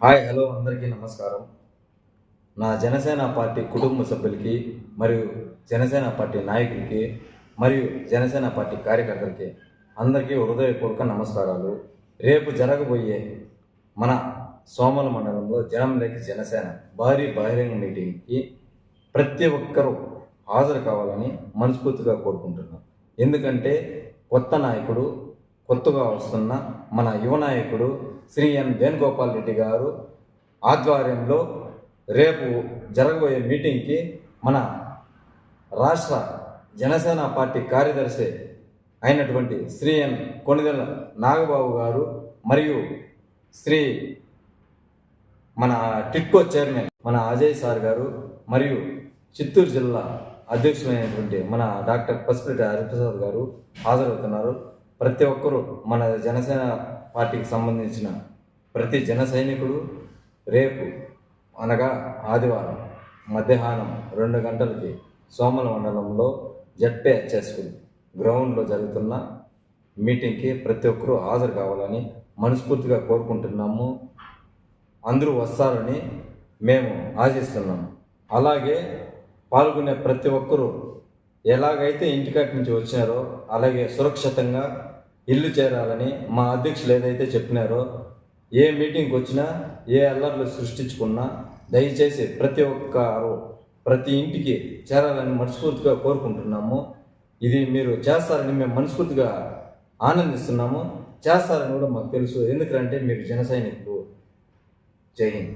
Hi hello అందరికీ నమస్కారం. నా జనసేన పార్టీ కుటుంబ సభ్యులకి మరియు జనసేన పార్టీ నాయకులకి మరియు జనసేన పార్టీ కార్యకర్తలకి అందరికీ హృదయపూర్వక నమస్కారాలు. రేపు జరగబోయే మన సోమల మండలంలో జనంలోకి జనసేన భారీ బహిరంగ మీటింగ్కి ప్రతి ఒక్కరూ హాజరు కావాలని మనస్ఫూర్తిగా కోరుకుంటున్నాను. ఎందుకంటే కొత్త నాయకుడు, కొత్తగా వస్తున్న మన యువ నాయకుడు శ్రీ ఎన్ వేణుగోపాల్ రెడ్డి గారు ఆధ్వర్యంలో రేపు జరగబోయే మీటింగ్కి మన రాష్ట్ర జనసేన పార్టీ కార్యదర్శి అయినటువంటి శ్రీ ఎన్ కొణిదెల నాగబాబు గారు మరియు శ్రీ మన టిట్కో చైర్మన్ మన అజయ్ సార్ గారు మరియు చిత్తూరు జిల్లా అధ్యక్షులైనటువంటి మన డాక్టర్ పసిపిరెడ్డి హరిప్రసాద్ గారు హాజరవుతున్నారు. ప్రతి ఒక్కరూ మన జనసేన పార్టీకి సంబంధించిన ప్రతి జన సైనికుడు రేపు అనగా ఆదివారం మధ్యాహ్నం 2 గంటలకి సోమల మండలంలో జెడ్పీహెచ్ఎస్ గ్రౌండ్లో జరుగుతున్న మీటింగ్కి ప్రతి ఒక్కరూ హాజరు కావాలని మనస్ఫూర్తిగా కోరుకుంటున్నాము. అందరూ వస్తారని మేము ఆశిస్తున్నాము. అలాగే పాల్గొనే ప్రతి ఒక్కరూ ఎలాగైతే ఇంటికాటి నుంచి వచ్చినారో అలాగే సురక్షితంగా ఇల్లు చేరాలని మా అధ్యక్షులు ఏదైతే చెప్పినారో, ఏ మీటింగ్కి వచ్చినా ఏ అల్లర్లు సృష్టించుకున్నా దయచేసి ప్రతి ఒక్కరు ప్రతి ఇంటికి చేరాలని మనస్ఫూర్తిగా కోరుకుంటున్నాము. ఇది మీరు చేస్తారని మేము మనస్ఫూర్తిగా ఆనందిస్తున్నాము. చేస్తారని కూడా మాకు తెలుసు. ఎందుకంటే మీరు జన సైనికులు. జై హింద్.